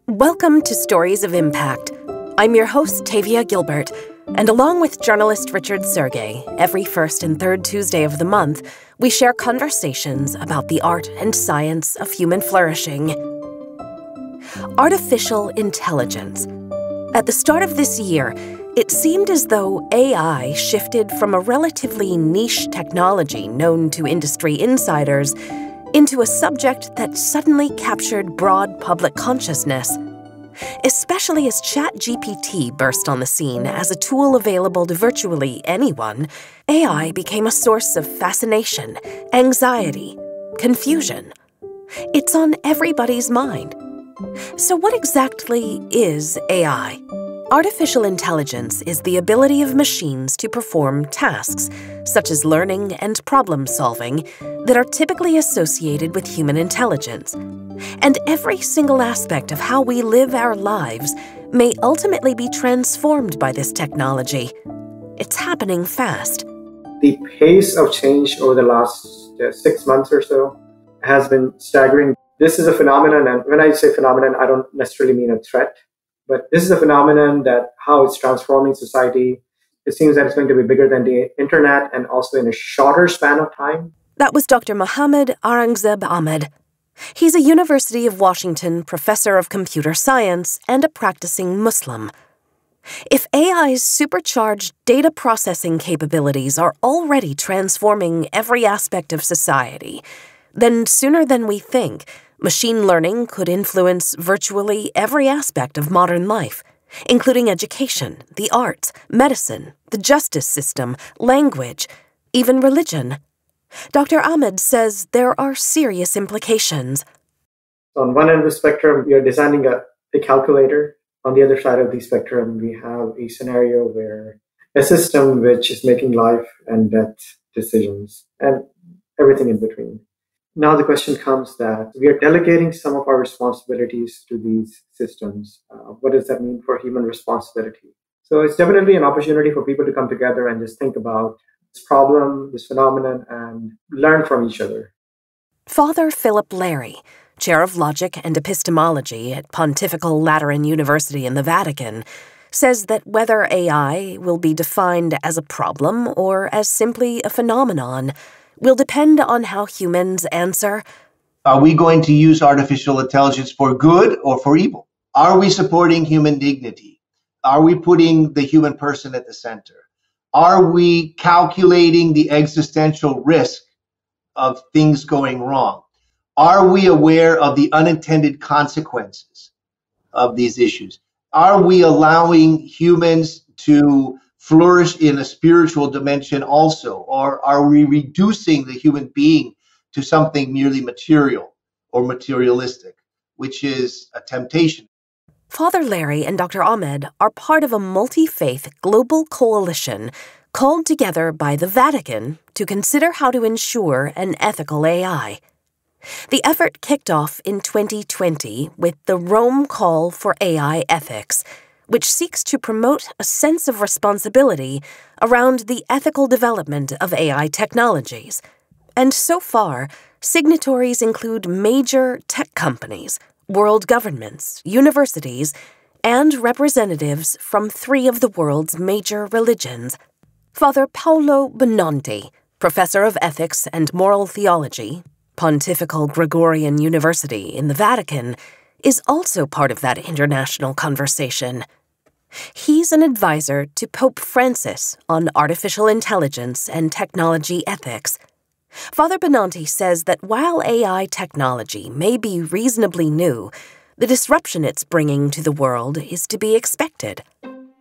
Welcome to Stories of Impact. I'm your host, Tavia Gilbert, and along with journalist Richard Sergey, every first and third Tuesday of the month, we share conversations about the art and science of human flourishing. Artificial intelligence. At the start of this year, it seemed as though AI shifted from a relatively niche technology known to industry insiders into a subject that suddenly captured broad public consciousness, especially as ChatGPT burst on the scene as a tool available to virtually anyone. AI became a source of fascination, anxiety, confusion. It's on everybody's mind. So what exactly is AI? Artificial intelligence is the ability of machines to perform tasks, such as learning and problem-solving, that are typically associated with human intelligence. And every single aspect of how we live our lives may ultimately be transformed by this technology. It's happening fast. The pace of change over the last 6 months or so has been staggering. This is a phenomenon, and when I say phenomenon, I don't necessarily mean a threat. But this is a phenomenon that how it's transforming society. It seems that it's going to be bigger than the internet and also in a shorter span of time. That was Dr. Mohammed Aurangzeb Ahmed. He's a University of Washington professor of computer science and a practicing Muslim. If AI's supercharged data processing capabilities are already transforming every aspect of society, then sooner than we think, machine learning could influence virtually every aspect of modern life, including education, the arts, medicine, the justice system, language, even religion. Dr. Ahmed says there are serious implications. On one end of the spectrum, we are designing a calculator. On the other side of the spectrum, we have a scenario where a system which is making life and death decisions and everything in between. Now the question comes that we are delegating some of our responsibilities to these systems. What does that mean for human responsibility? So it's definitely an opportunity for people to come together and just think about this problem, this phenomenon, and learn from each other. Father Philip Larry, chair of logic and epistemology at Pontifical Lateran University in the Vatican, says that whether AI will be defined as a problem or as simply a phenomenon will depend on how humans answer. Are we going to use artificial intelligence for good or for evil? Are we supporting human dignity? Are we putting the human person at the center? Are we calculating the existential risk of things going wrong? Are we aware of the unintended consequences of these issues? Are we allowing humans to flourish in a spiritual dimension also? Or are we reducing the human being to something merely material or materialistic, which is a temptation? Father Larry and Dr. Ahmed are part of a multi-faith global coalition called together by the Vatican to consider how to ensure an ethical AI. The effort kicked off in 2020 with the Rome Call for AI Ethics, which seeks to promote a sense of responsibility around the ethical development of AI technologies. And so far, signatories include major tech companies, world governments, universities, and representatives from 3 of the world's major religions. Father Paolo Benanti, professor of ethics and moral theology, Pontifical Gregorian University in the Vatican, is also part of that international conversation. He's an advisor to Pope Francis on artificial intelligence and technology ethics. Father Benanti says that while AI technology may be reasonably new, the disruption it's bringing to the world is to be expected.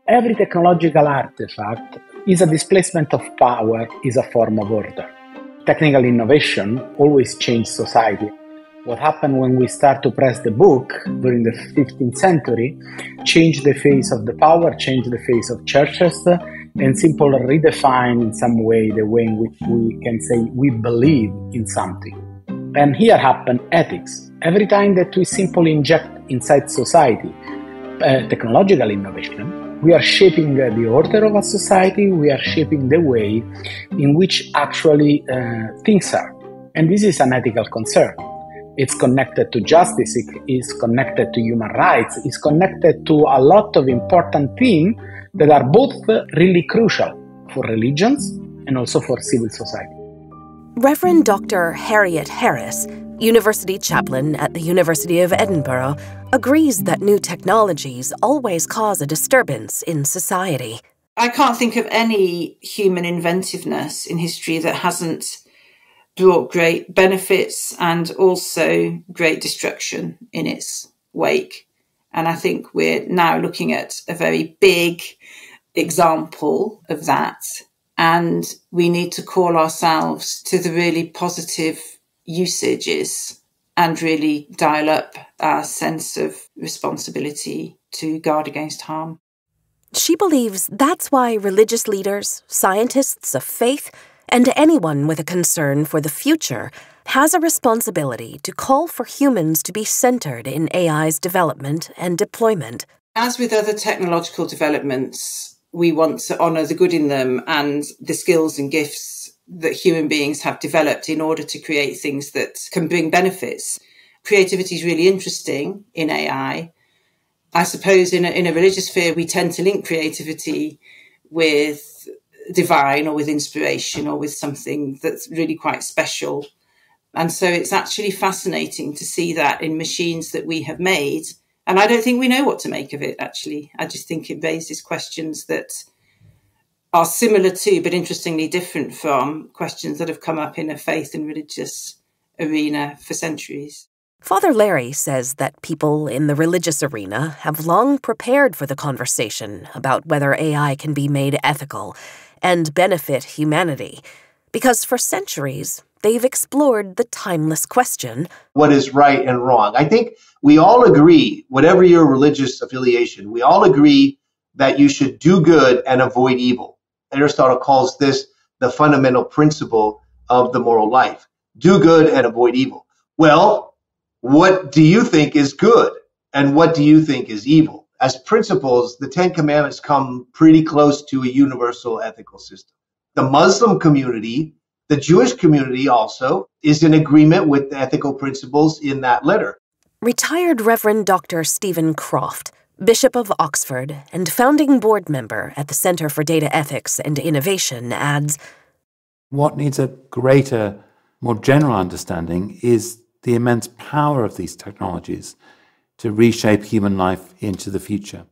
Every technological artifact is a displacement of power, is a form of order. Technical innovation always changes society. What happened when we start to press the book during the 15th century changed the face of the power, changed the face of churches, and simply redefine in some way the way in which we can say we believe in something. And here happened ethics. Every time that we simply inject inside society technological innovation, we are shaping the order of a society, we are shaping the way in which actually things are. And this is an ethical concern. It's connected to justice, it's connected to human rights, it's connected to a lot of important themes that are both really crucial for religions and also for civil society. Reverend Dr. Harriet Harris, University Chaplain at the University of Edinburgh, agrees that new technologies always cause a disturbance in society. I can't think of any human inventiveness in history that hasn't brought great benefits and also great destruction in its wake. And I think we're now looking at a very big example of that. And we need to call ourselves to the really positive usages and really dial up our sense of responsibility to guard against harm. She believes that's why religious leaders, scientists of faith, and anyone with a concern for the future has a responsibility to call for humans to be centered in AI's development and deployment. As with other technological developments, we want to honour the good in them and the skills and gifts that human beings have developed in order to create things that can bring benefits. Creativity is really interesting in AI. I suppose in a religious sphere, we tend to link creativity with divine or with inspiration or with something that's really quite special. And so it's actually fascinating to see that in machines that we have made. And I don't think we know what to make of it, actually. I just think it raises questions that are similar to, but interestingly different from, questions that have come up in a faith and religious arena for centuries. Father Larry says that people in the religious arena have long prepared for the conversation about whether AI can be made ethical and benefit humanity, because for centuries they've explored the timeless question: what is right and wrong? I think we all agree, whatever your religious affiliation, we all agree that you should do good and avoid evil. Aristotle calls this the fundamental principle of the moral life. Do good and avoid evil. Well, what do you think is good and what do you think is evil? As principles, the Ten Commandments come pretty close to a universal ethical system. The Muslim community, the Jewish community also, is in agreement with the ethical principles in that letter. Retired Reverend Dr. Stephen Croft, Bishop of Oxford and founding board member at the Center for Data Ethics and Innovation, adds, what needs a greater, more general understanding is the immense power of these technologies to reshape human life into the future.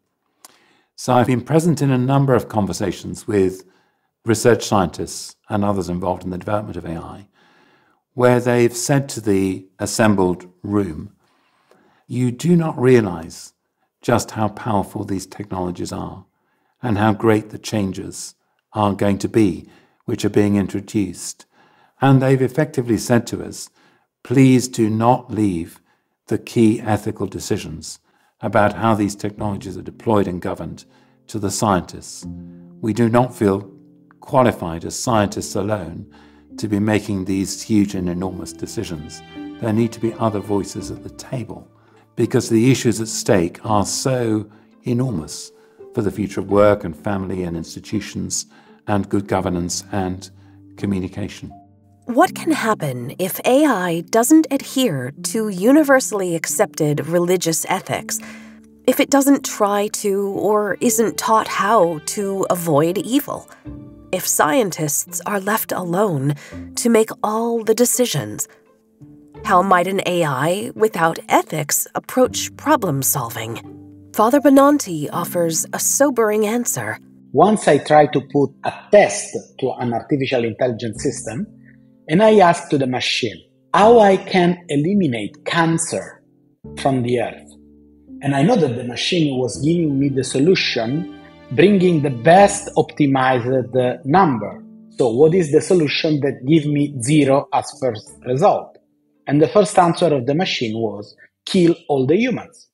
So I've been present in a number of conversations with research scientists and others involved in the development of AI, where they've said to the assembled room, you do not realize just how powerful these technologies are and how great the changes are going to be, which are being introduced. And they've effectively said to us, please do not leave the key ethical decisions about how these technologies are deployed and governed to the scientists. We do not feel qualified as scientists alone to be making these huge and enormous decisions. There need to be other voices at the table because the issues at stake are so enormous for the future of work and family and institutions and good governance and communication. What can happen if AI doesn't adhere to universally accepted religious ethics? If it doesn't try to or isn't taught how to avoid evil? If scientists are left alone to make all the decisions? How might an AI without ethics approach problem solving? Father Benanti offers a sobering answer. Once I tried to put a test to an artificial intelligence system, and I asked to the machine how I can eliminate cancer from the earth. And I know that the machine was giving me the solution, bringing the best optimized number. So what is the solution that gives me 0 as first result? And the first answer of the machine was, kill all the humans.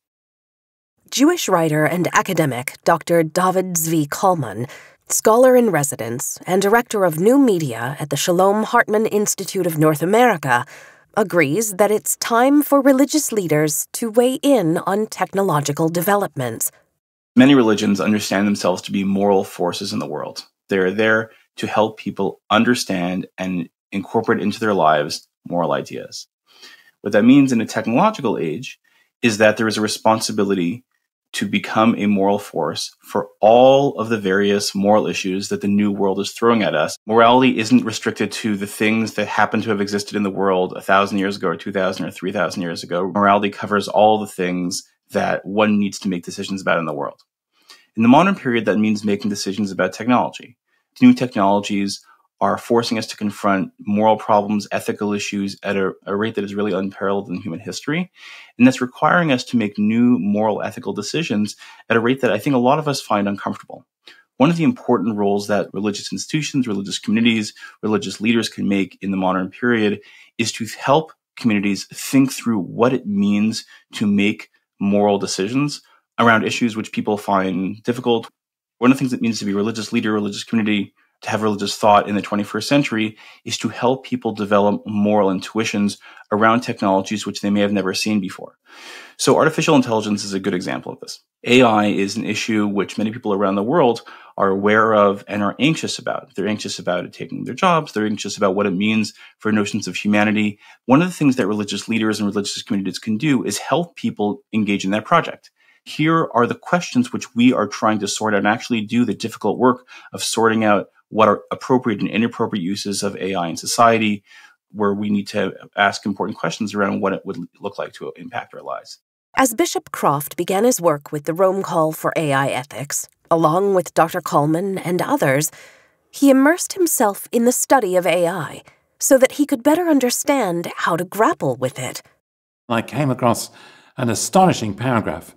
Jewish writer and academic Dr. David Zvi Kalman, scholar in residence and director of new media at the Shalom Hartman Institute of North America, agrees that it's time for religious leaders to weigh in on technological developments. Many religions understand themselves to be moral forces in the world. They're there to help people understand and incorporate into their lives moral ideas. What that means in a technological age is that there is a responsibility to become a moral force for all of the various moral issues that the new world is throwing at us. Morality isn't restricted to the things that happen to have existed in the world 1,000 years ago or 2,000 or 3,000 years ago. Morality covers all the things that one needs to make decisions about in the world. In the modern period, that means making decisions about technology. New technologies are forcing us to confront moral problems, ethical issues at a rate that is really unparalleled in human history. And that's requiring us to make new moral, ethical decisions at a rate that I think a lot of us find uncomfortable. One of the important roles that religious institutions, religious communities, religious leaders can make in the modern period is to help communities think through what it means to make moral decisions around issues which people find difficult. One of the things it means to be a religious leader, religious community, to have religious thought in the 21st century is to help people develop moral intuitions around technologies which they may have never seen before. So artificial intelligence is a good example of this. AI is an issue which many people around the world are aware of and are anxious about. They're anxious about it taking their jobs. They're anxious about what it means for notions of humanity. One of the things that religious leaders and religious communities can do is help people engage in that project. Here are the questions which we are trying to sort out and actually do the difficult work of sorting out what are appropriate and inappropriate uses of AI in society, where we need to ask important questions around what it would look like to impact our lives. As Bishop Croft began his work with the Rome Call for AI Ethics, along with Dr. Coleman and others, he immersed himself in the study of AI so that he could better understand how to grapple with it. I came across an astonishing paragraph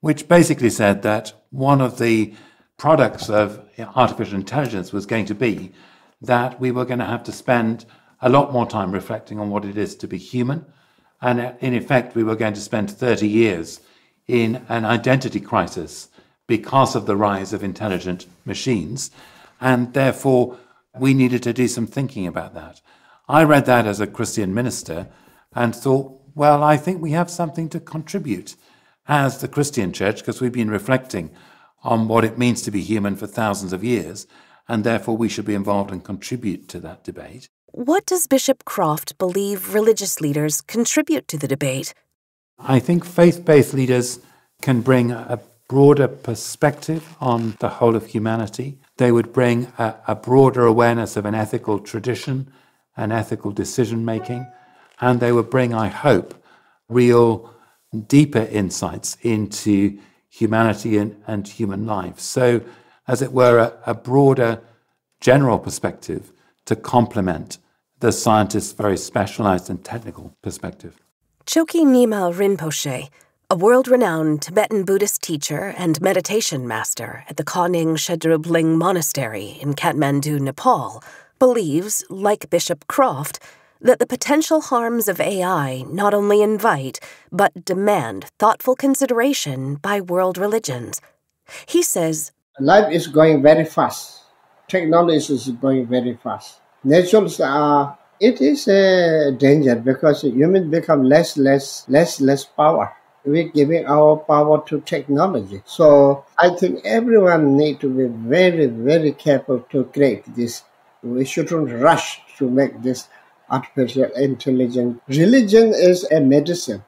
which basically said that one of the products of artificial intelligence was going to be that we were going to have to spend a lot more time reflecting on what it is to be human. And in effect, we were going to spend 30 years in an identity crisis because of the rise of intelligent machines. And therefore, we needed to do some thinking about that. I read that as a Christian minister and thought, well, I think we have something to contribute as the Christian church, because we've been reflecting on what it means to be human for thousands of years, and therefore we should be involved and contribute to that debate. What does Bishop Croft believe religious leaders contribute to the debate? I think faith-based leaders can bring a broader perspective on the whole of humanity. They would bring a broader awareness of an ethical tradition and ethical decision-making, and they would bring, I hope, real deeper insights into humanity and human life. So, as it were, a broader general perspective to complement the scientist's very specialized and technical perspective. Chokyi Nyima Rinpoche, a world-renowned Tibetan Buddhist teacher and meditation master at the Koning Shedrub Ling Monastery in Kathmandu, Nepal, believes, like Bishop Croft, that the potential harms of AI not only invite, but demand thoughtful consideration by world religions. He says, life is going very fast. Technology is going very fast. Naturals are, it is a danger because humans become less power. We're giving our power to technology. So I think everyone needs to be very, very careful to create this. We shouldn't rush to make this artificial intelligence. Religion is a medicine.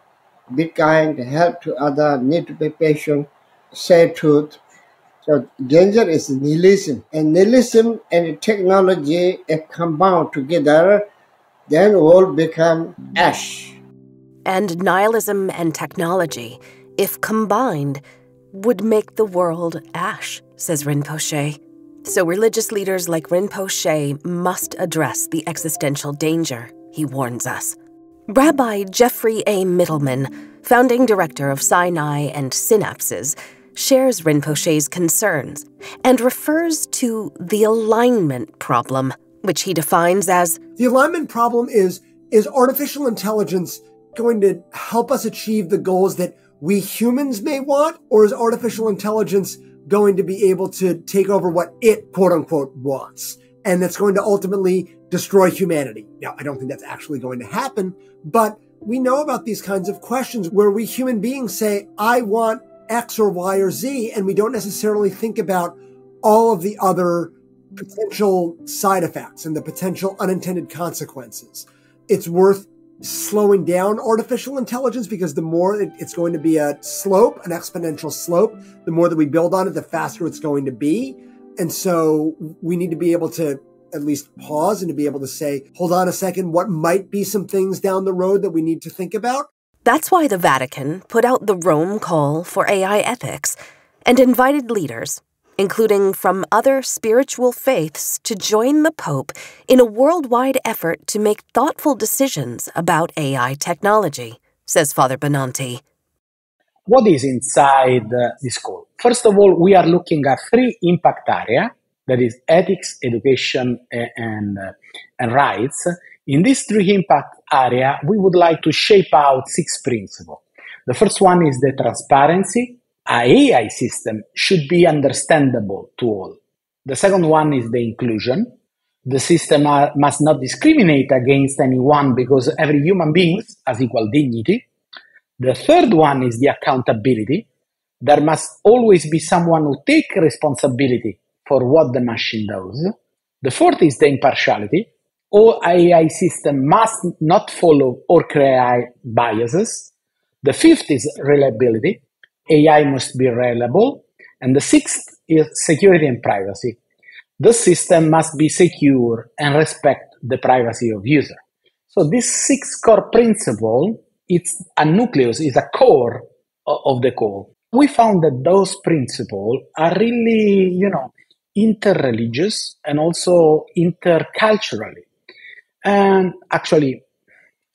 Be kind, help to others, need to be patient, say truth. So danger is nihilism. And nihilism and technology combine together, then all become ash. And nihilism and technology, if combined, would make the world ash, says Rinpoche. So religious leaders like Rinpoche must address the existential danger, he warns us. Rabbi Jeffrey A. Mittleman, founding director of Sinai and Synapses, shares Rinpoche's concerns and refers to the alignment problem, which he defines as the alignment problem is artificial intelligence going to help us achieve the goals that we humans may want, or is artificial intelligence going to be able to take over what it, quote unquote, wants? And that's going to ultimately destroy humanity. Now, I don't think that's actually going to happen, but we know about these kinds of questions where we human beings say, I want X or Y or Z, and we don't necessarily think about all of the other potential side effects and the potential unintended consequences. it's worth slowing down artificial intelligence, because the more it's going to be an exponential slope, the more that we build on it, the faster it's going to be. And so we need to be able to at least pause and to be able to say, hold on a second, what might be some things down the road that we need to think about? That's why the Vatican put out the Rome Call for AI Ethics and invited leaders, including from other spiritual faiths, to join the Pope in a worldwide effort to make thoughtful decisions about AI technology, says Father Benanti. What is inside this call? First of all, we are looking at 3 impact areas, that is ethics, education, and rights. In these 3 impact areas, we would like to shape out 6 principles. The first one is the transparency. An AI system should be understandable to all. The second one is the inclusion. The system must not discriminate against anyone because every human being has equal dignity. The third one is the accountability. There must always be someone who takes responsibility for what the machine does. The fourth is the impartiality. All AI systems must not follow or create biases. The fifth is reliability. AI must be reliable. And the sixth is security and privacy. The system must be secure and respect the privacy of user. So this 6 core principle, it's a nucleus, is a core of the call. We found that those principles are really, interreligious and also interculturally. And actually,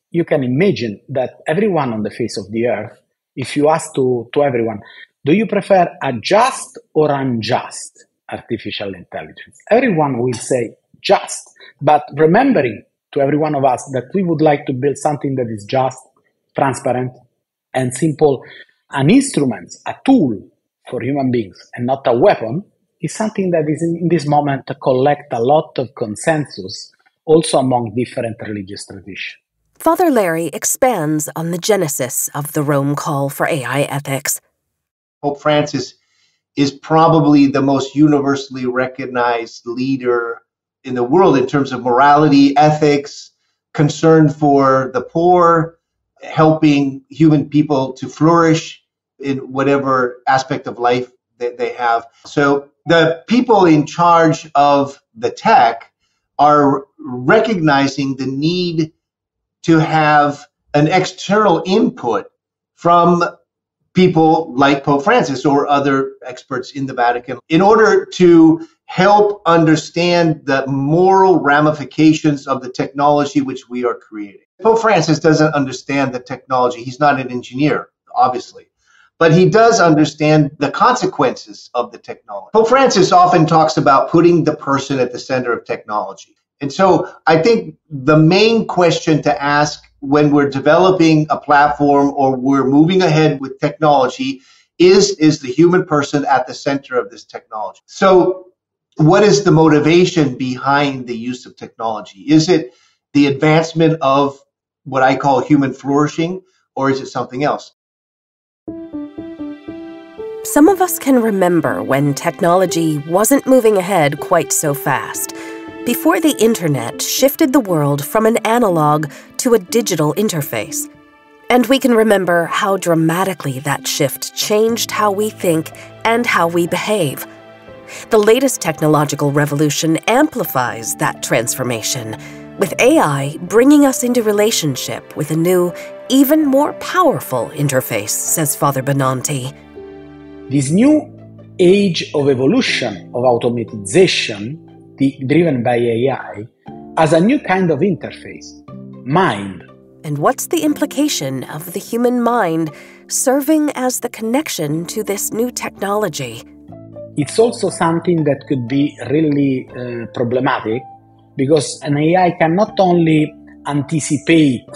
you can imagine that everyone on the face of the earth, if you ask to everyone, do you prefer a just or unjust artificial intelligence? Everyone will say just, but remembering to every one of us that we would like to build something that is just, transparent, and simple, an instrument, a tool for human beings and not a weapon, is something that is in this moment to collect a lot of consensus also among different religious traditions. Father Larry expands on the genesis of the Rome Call for AI Ethics. Pope Francis is probably the most universally recognized leader in the world in terms of morality, ethics, concern for the poor, helping human people to flourish in whatever aspect of life that they have. So the people in charge of the tech are recognizing the need to have an external input from people like Pope Francis or other experts in the Vatican in order to help understand the moral ramifications of the technology which we are creating. Pope Francis doesn't understand the technology. He's not an engineer, obviously, but he does understand the consequences of the technology. Pope Francis often talks about putting the person at the center of technology. And so I think the main question to ask when we're developing a platform or we're moving ahead with technology is the human person at the center of this technology? So what is the motivation behind the use of technology? Is it the advancement of what I call human flourishing, or is it something else? Some of us can remember when technology wasn't moving ahead quite so fast, before the internet shifted the world from an analog to a digital interface. And we can remember how dramatically that shift changed how we think and how we behave. The latest technological revolution amplifies that transformation, with AI bringing us into relationship with a new, even more powerful interface, says Father Benanti. This new age of evolution of automatization, driven by AI, has a new kind of interface, mind. And what's the implication of the human mind serving as the connection to this new technology? It's also something that could be really problematic, because an AI can not only anticipate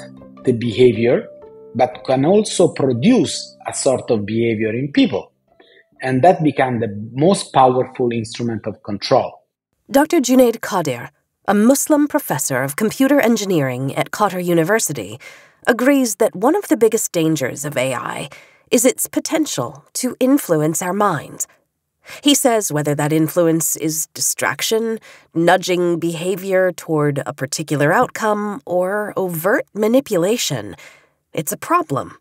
the behavior, but can also produce a sort of behavior in people. And that becomes the most powerful instrument of control. Dr. Junaid Qadir, a Muslim professor of computer engineering at Qatar University, agrees that one of the biggest dangers of AI is its potential to influence our minds. He says whether that influence is distraction, nudging behavior toward a particular outcome, or overt manipulation, it's a problem.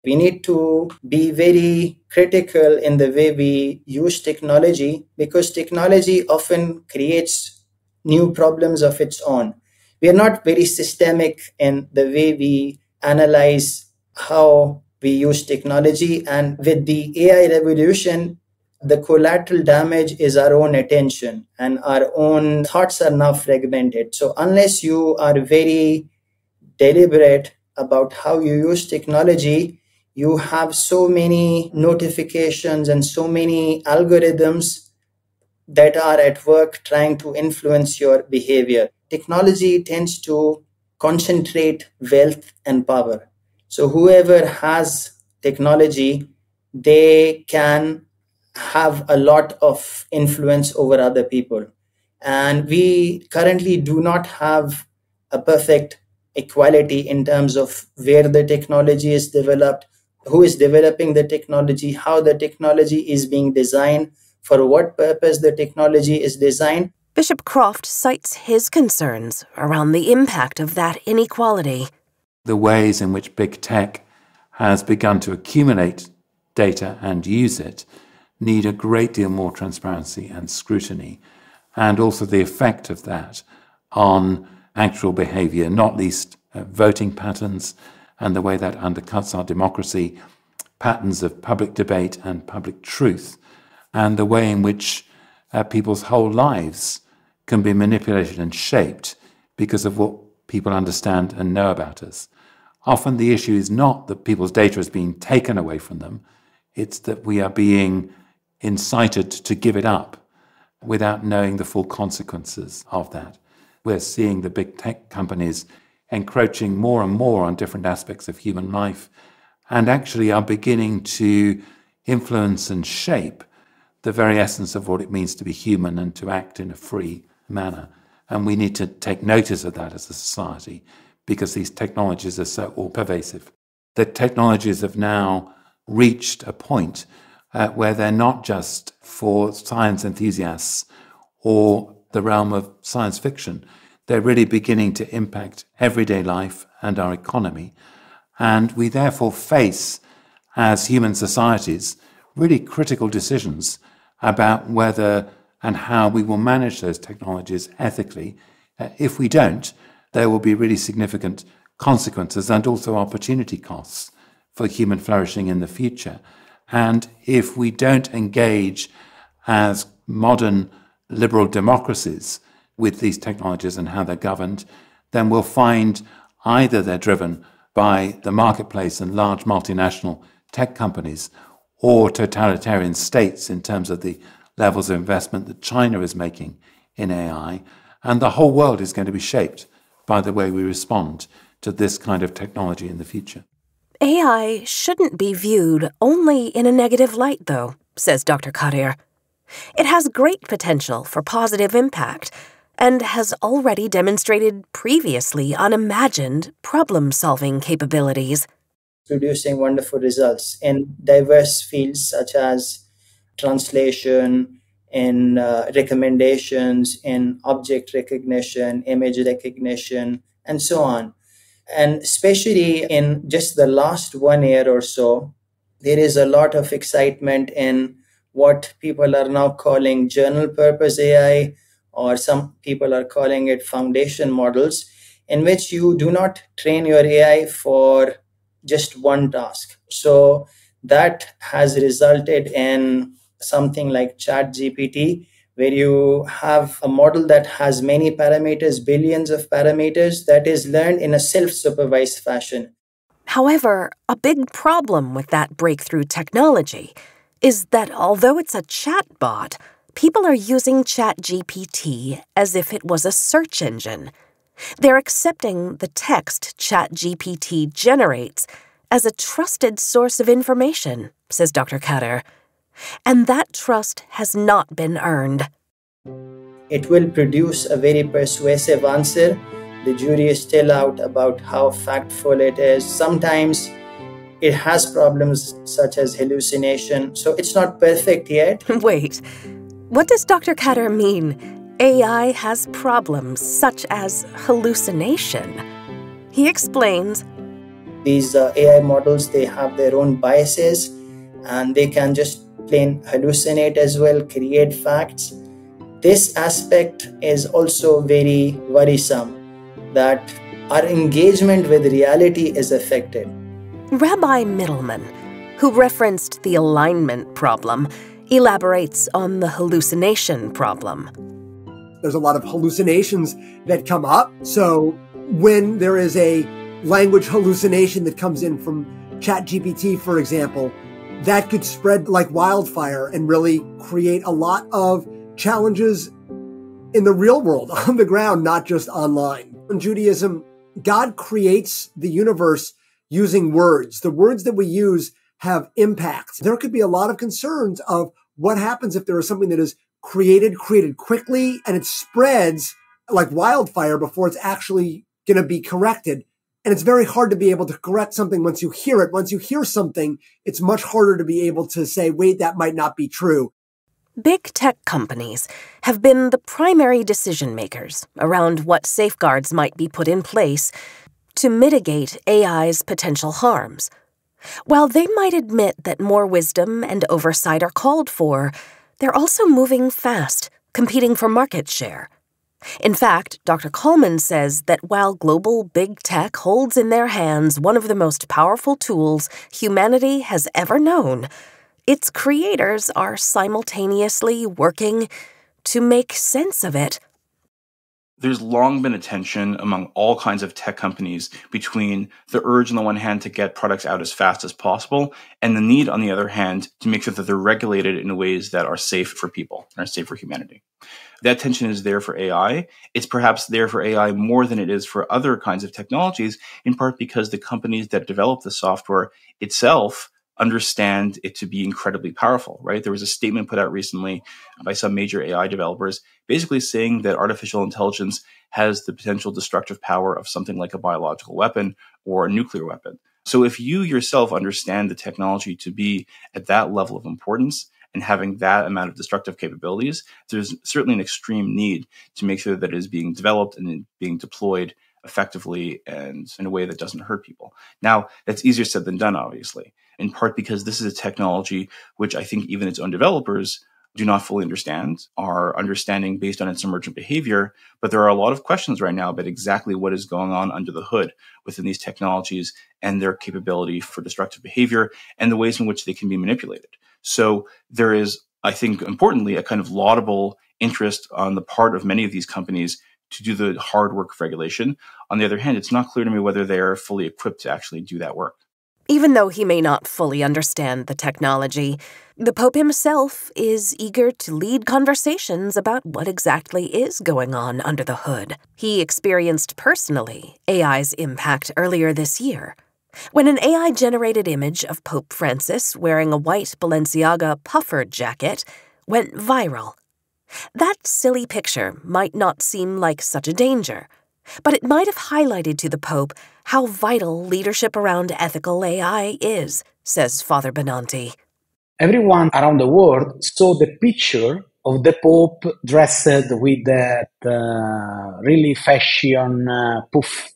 We need to be very critical in the way we use technology, because technology often creates new problems of its own. We are not very systemic in the way we analyze how we use technology. And with the AI revolution, the collateral damage is our own attention, and our own thoughts are now fragmented. So unless you are very deliberate about how you use technology, you have so many notifications and so many algorithms that are at work trying to influence your behavior. Technology tends to concentrate wealth and power. So whoever has technology, they can have a lot of influence over other people. And we currently do not have a perfect equality in terms of where the technology is developed, who is developing the technology, how the technology is being designed, for what purpose the technology is designed. Bishop Croft cites his concerns around the impact of that inequality. The ways in which big tech has begun to accumulate data and use it need a great deal more transparency and scrutiny, and also the effect of that on actual behavior, not least voting patterns and the way that undercuts our democracy, patterns of public debate and public truth, and the way in which people's whole lives can be manipulated and shaped because of what people understand and know about us. Often the issue is not that people's data is being taken away from them, it's that we are being incited to give it up without knowing the full consequences of that. We're seeing the big tech companies encroaching more and more on different aspects of human life, and actually are beginning to influence and shape the very essence of what it means to be human and to act in a free manner. And we need to take notice of that as a society, because these technologies are so all-pervasive. The technologies have now reached a point where they're not just for science enthusiasts or the realm of science fiction. They're really beginning to impact everyday life and our economy. And we therefore face, as human societies, really critical decisions about whether and how we will manage those technologies ethically. If we don't, there will be really significant consequences and also opportunity costs for human flourishing in the future. And if we don't engage as modern liberal democracies with these technologies and how they're governed, then we'll find either they're driven by the marketplace and large multinational tech companies, or totalitarian states in terms of the levels of investment that China is making in AI. And the whole world is going to be shaped by the way we respond to this kind of technology in the future. AI shouldn't be viewed only in a negative light, though, says Dr. Kadir. It has great potential for positive impact and has already demonstrated previously unimagined problem-solving capabilities. Producing wonderful results in diverse fields such as translation, in recommendations, in object recognition, image recognition, and so on. And especially in just the last 1 year or so, there is a lot of excitement in what people are now calling general purpose AI, or some people are calling it foundation models, in which you do not train your AI for just one task. So that has resulted in something like ChatGPT, where you have a model that has many parameters, billions of parameters, that is learned in a self-supervised fashion. However, a big problem with that breakthrough technology is that although it's a chatbot, people are using ChatGPT as if it was a search engine. They're accepting the text ChatGPT generates as a trusted source of information, says Dr. Kadir. And that trust has not been earned. It will produce a very persuasive answer. The jury is still out about how factful it is. Sometimes It has problems such as hallucination. So it's not perfect yet. Wait, what does Dr. Katter mean? AI has problems such as hallucination. He explains, These AI models, they have their own biases and they can just plain hallucinate as well, create facts. This aspect is also very worrisome, that our engagement with reality is affected. Rabbi Middleman, who referenced the alignment problem, elaborates on the hallucination problem. There's a lot of hallucinations that come up. So when there is a language hallucination that comes in from ChatGPT, for example, that could spread like wildfire and really create a lot of challenges in the real world, on the ground, not just online. In Judaism, God creates the universe using words. The words that we use have impact. There could be a lot of concerns of what happens if there is something that is created quickly and it spreads like wildfire before it's actually going to be corrected. And it's very hard to be able to correct something once you hear it. Once you hear something, it's much harder to be able to say, wait, that might not be true. Big tech companies have been the primary decision makers around what safeguards might be put in place to mitigate AI's potential harms. While they might admit that more wisdom and oversight are called for, they're also moving fast, competing for market share. In fact, Dr. Coleman says that while global big tech holds in their hands one of the most powerful tools humanity has ever known, its creators are simultaneously working to make sense of it. There's long been a tension among all kinds of tech companies between the urge on the one hand to get products out as fast as possible and the need on the other hand to make sure that they're regulated in ways that are safe for people and are safe for humanity. That tension is there for AI. It's perhaps there for AI more than it is for other kinds of technologies, in part because the companies that develop the software itself understand it to be incredibly powerful, right? There was a statement put out recently by some major AI developers basically saying that artificial intelligence has the potential destructive power of something like a biological weapon or a nuclear weapon. So if you yourself understand the technology to be at that level of importance and having that amount of destructive capabilities, there's certainly an extreme need to make sure that it is being developed and being deployed effectively and in a way that doesn't hurt people. Now, that's easier said than done, obviously, in part because this is a technology which I think even its own developers do not fully understand, are understanding based on its emergent behavior. But there are a lot of questions right now about exactly what is going on under the hood within these technologies and their capability for destructive behavior and the ways in which they can be manipulated. So there is, I think, importantly, a kind of laudable interest on the part of many of these companies to do the hard work of regulation. On the other hand, it's not clear to me whether they are fully equipped to actually do that work. Even though he may not fully understand the technology, the Pope himself is eager to lead conversations about what exactly is going on under the hood. He experienced personally AI's impact earlier this year, when an AI-generated image of Pope Francis wearing a white Balenciaga puffer jacket went viral. That silly picture might not seem like such a danger, but it might have highlighted to the Pope how vital leadership around ethical AI is, says Father Benanti. Everyone around the world saw the picture of the Pope dressed with that really fashion poof.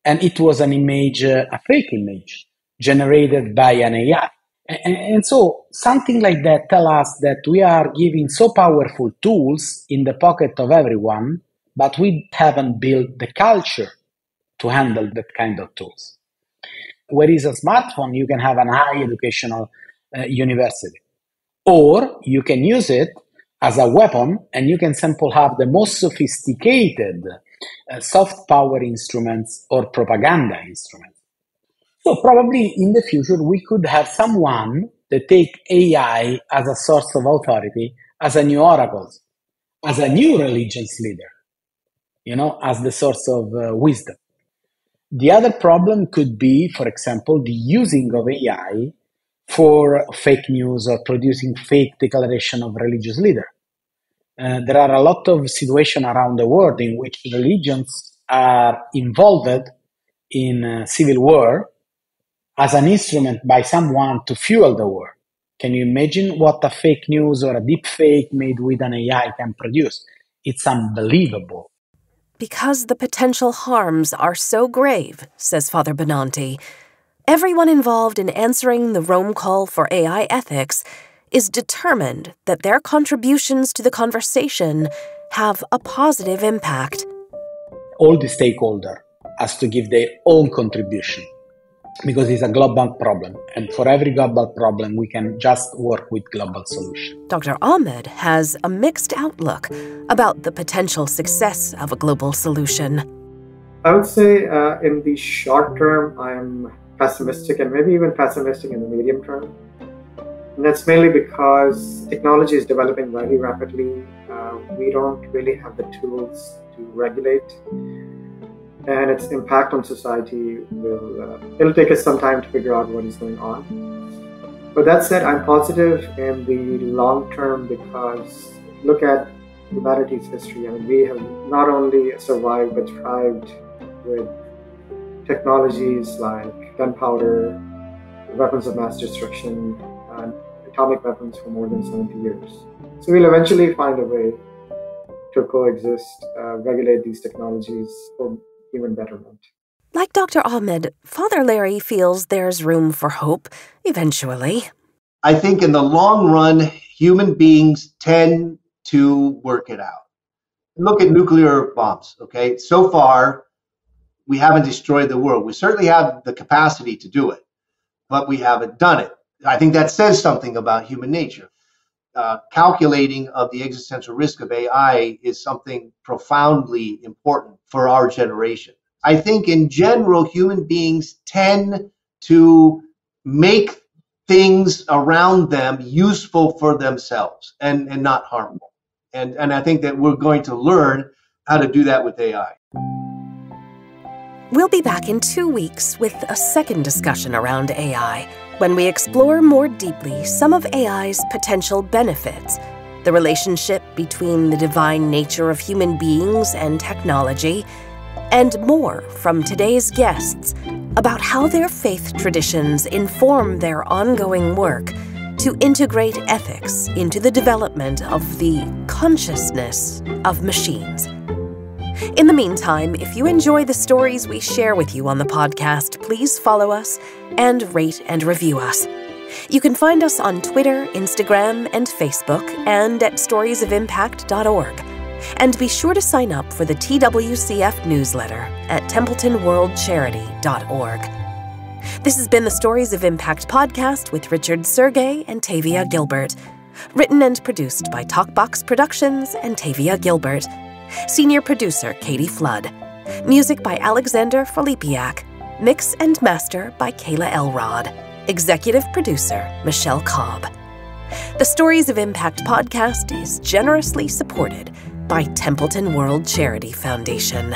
And it was an image, a fake image, generated by an AI. And so something like that tells us that we are giving so powerful tools in the pocket of everyone, but we haven't built the culture to handle that kind of tools. Whereas a smartphone, you can have an high educational university, or you can use it as a weapon and you can simply have the most sophisticated soft power instruments or propaganda instruments. So probably in the future, we could have someone that take AI as a source of authority, as a new oracle, as a new religious leader, as the source of wisdom. The other problem could be, for example, the using of AI for fake news or producing fake declaration of religious leader. There are a lot of situations around the world in which religions are involved in civil war, as an instrument by someone to fuel the war. Can you imagine what a fake news or a deep fake made with an AI can produce? It's unbelievable. Because the potential harms are so grave, says Father Benanti, everyone involved in answering the Rome call for AI ethics is determined that their contributions to the conversation have a positive impact. All the stakeholders has to give their own contribution because it's a global problem. And for every global problem, we can just work with global solutions. Dr. Ahmed has a mixed outlook about the potential success of a global solution. I would say in the short term, I'm pessimistic, and maybe even pessimistic in the medium term. And that's mainly because technology is developing very rapidly. We don't really have the tools to regulate, and its impact on society it'll take us some time to figure out what is going on. But that said, I'm positive in the long term because look at humanity's history. I mean, we have not only survived but thrived with technologies like gunpowder, weapons of mass destruction, and atomic weapons for more than 70 years. So we'll eventually find a way to coexist, regulate these technologies for human betterment. Like Dr. Ahmed, Father Larry feels there's room for hope eventually. I think in the long run, human beings tend to work it out. Look at nuclear bombs, okay? So far, we haven't destroyed the world. We certainly have the capacity to do it, but we haven't done it. I think that says something about human nature. Calculating of the existential risk of AI is something profoundly important for our generation. I think in general, human beings tend to make things around them useful for themselves and not harmful. And I think that we're going to learn how to do that with AI. We'll be back in 2 weeks with a second discussion around AI, when we explore more deeply some of AI's potential benefits, the relationship between the divine nature of human beings and technology, and more from today's guests about how their faith traditions inform their ongoing work to integrate ethics into the development of the consciousness of machines. In the meantime, if you enjoy the stories we share with you on the podcast, please follow us and rate and review us. You can find us on Twitter, Instagram, and Facebook, and at storiesofimpact.org. And be sure to sign up for the TWCF newsletter at templetonworldcharity.org. This has been the Stories of Impact podcast with Richard Sergey and Tavia Gilbert. Written and produced by Talkbox Productions and Tavia Gilbert. Senior producer Katie Flood. Music by Alexander Filipiak. Mix and master by Kayla Elrod. Executive producer Michelle Cobb. The Stories of Impact podcast is generously supported by Templeton World Charity Foundation.